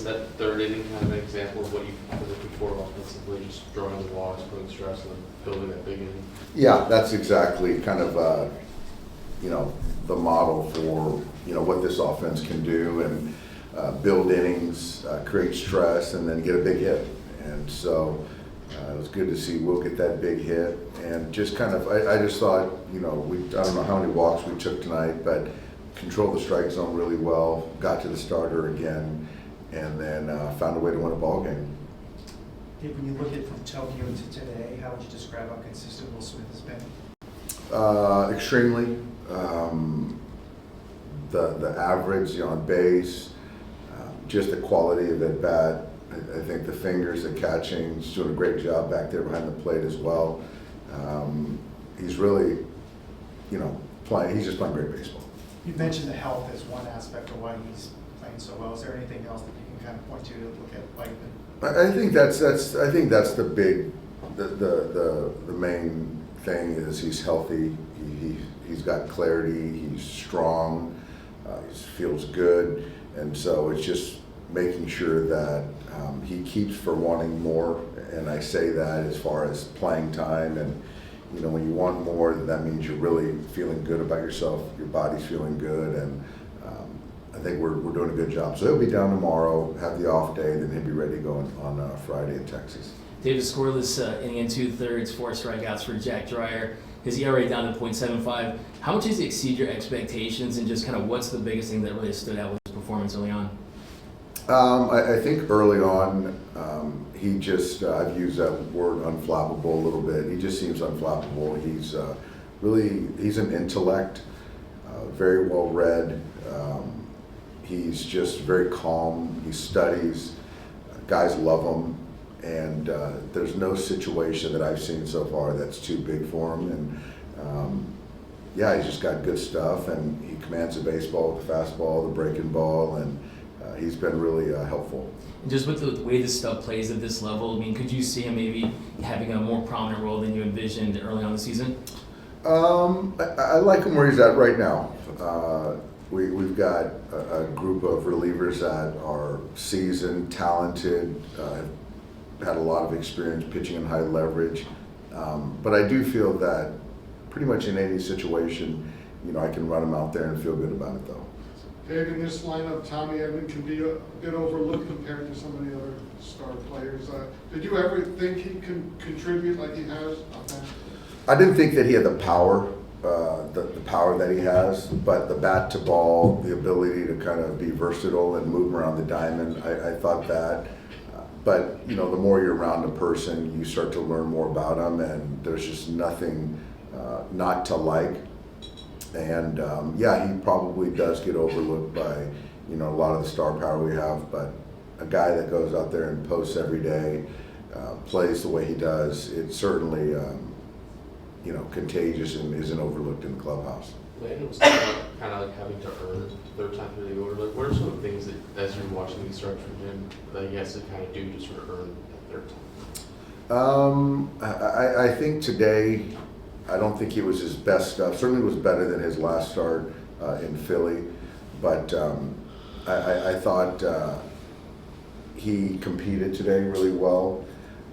was that third inning kind of an example of what you were looking for offensively, just drawing the walks, putting stress on building that big inning? Yeah, that's exactly kind of, the model for, what this offense can do and build innings, create stress, and then get a big hit. And so it was good to see Will get that big hit. And just kind of, I just thought, I don't know how many walks we took tonight, but controlled the strike zone really well, got to the starter again, and then found a way to win a ball game. Dave, when you look at from Tokyo to today, how would you describe how consistent Will Smith has been? Extremely. The average on base, just the quality of at bat. I think the fingers, the catching, he's doing a great job back there behind the plate as well. He's really, playing. He's just playing great baseball. You mentioned the health as one aspect of why he's playing so well. Is there anything else that you can kind of point to look at like? I think that's the big, the main thing is he's healthy. He's got clarity. He's strong. He feels good, and so it's just making sure that he keeps for wanting more. And I say that as far as playing time, and when you want more, that means you're really feeling good about yourself. Your body's feeling good, and I think we're doing a good job. So he'll be down tomorrow, have the off day, then he'll be ready to go on Friday in Texas. David scoreless inning and 2/3, 4 strikeouts for Jack Dreyer. His ERA down to .75. How much does it exceed your expectations, and just kind of what's the biggest thing that really stood out with his performance early on? I think early on, he just, I've used that word unflappable a little bit. He just seems unflappable. He's he's an intellect, very well read. He's just very calm. He studies. Guys love him. And there's no situation that I've seen so far that's too big for him. And he's just got good stuff, and he commands the baseball with the fastball, the breaking ball, and he's been really helpful. Just with the way this stuff plays at this level, could you see him maybe having a more prominent role than you envisioned early on in the season? I like him where he's at right now. We've got a group of relievers that are seasoned, talented, had a lot of experience pitching in high leverage. But I do feel that pretty much in any situation, I can run him out there and feel good about it, though. Dave, in this lineup, Tommy Edman can be a bit overlooked compared to some of the other star players. Did you ever think he can contribute like he has offensively? I didn't think that he had the power, the power that he has, but the bat to ball, the ability to kind of be versatile and move around the diamond, I thought that. But, the more you're around a person, you start to learn more about them, and there's just nothing not to like. And, he probably does get overlooked by, a lot of the star power we have, but a guy that goes out there and posts every day, plays the way he does, it's certainly, contagious and isn't overlooked in the clubhouse. Landon was kind of like having to earn third time through the order. Like, what are some of the things that, as you're watching these starts from him, that he has to kind of do to sort of earn that third time? I think today, I don't think he was his best stuff. Certainly was better than his last start in Philly, but I thought he competed today really well.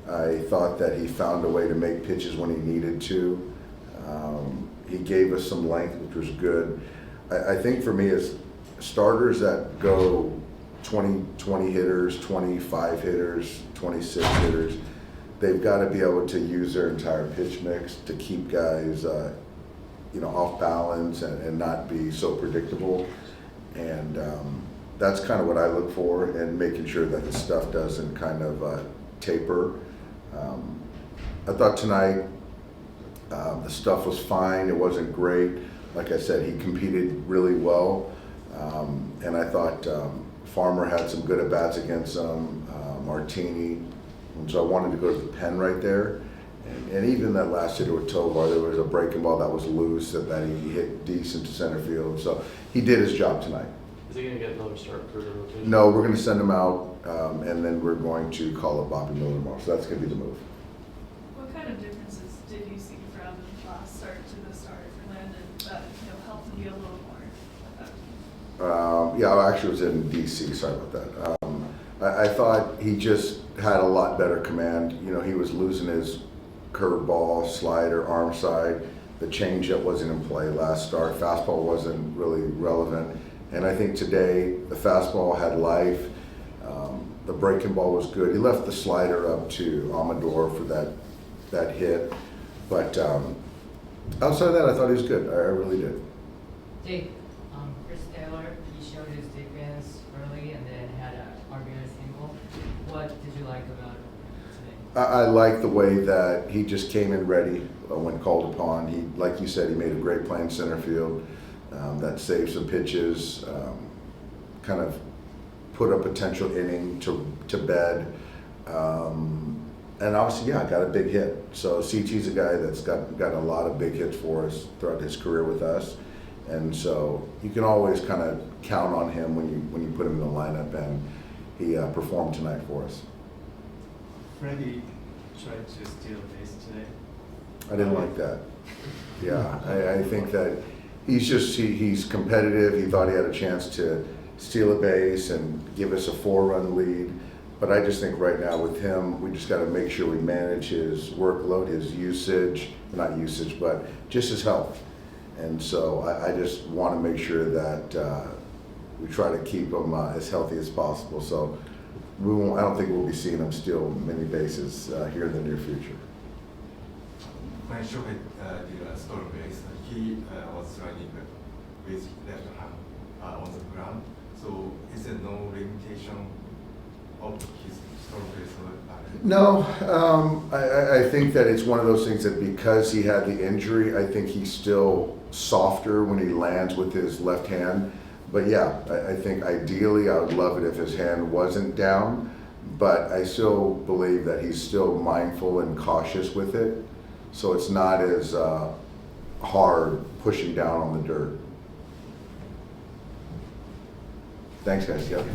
I thought that he found a way to make pitches when he needed to. He gave us some length, which was good. I think for me, as starters that go 20 hitters, 25 hitters, 26 hitters, they've got to be able to use their entire pitch mix to keep guys, off balance and not be so predictable. And that's kind of what I look for, and making sure that the stuff doesn't kind of taper. I thought tonight the stuff was fine. It wasn't great. Like I said, he competed really well. And I thought Farmer had some good at-bats against Martini. And so I wanted to go to the pen right there. And even that last hitter with Tovar, there was a breaking ball that was loose that he hit decent to center field. So he did his job tonight. Is he going to get another start for the rotation? No, we're going to send him out, and then we're going to call up Bobby Miller tomorrow. So that's going to be the move. What kind of differences did you see from last start to the start for Landon that helped him be a little more effective? I actually was in D.C. Sorry about that. I thought he just had a lot better command. You know, he was losing his curveball, slider, arm side. The changeup wasn't in play last start. Fastball wasn't really relevant. And I think today the fastball had life. The breaking ball was good. He left the slider up to Amador for that hit. But outside of that, I thought he was good. I really did. Jake, Chris Taylor, he showed his defense early and then had a RBI single. What did you like about him today? I like the way that he just came in ready when called upon. He, like you said, he made a great play in center field. That saved some pitches, kind of put a potential inning to bed. And obviously, yeah, got a big hit. So CT's a guy that's got a lot of big hits for us throughout his career with us. And so you can always kind of count on him when you put him in the lineup, and he performed tonight for us. Freddie tried to steal a base today. I didn't like that. Yeah, I think that he's competitive. He thought he had a chance to steal a base and give us a 4-run lead. But I just think right now with him, we just got to make sure we manage his workload, his usage, not usage, but just his health. And so I just want to make sure that we try to keep him as healthy as possible. So I don't think we'll be seeing him steal many bases here in the near future. When Shohei did a stolen base, he was sliding with left hand on the ground. So is there no limitation of his stolen base? No, I think that it's one of those things that because he had the injury, I think he's still softer when he lands with his left hand. But yeah, I think ideally I would love it if his hand wasn't down, but I still believe that he's still mindful and cautious with it. So it's not as hard pushing down on the dirt. Thanks, guys. Yep.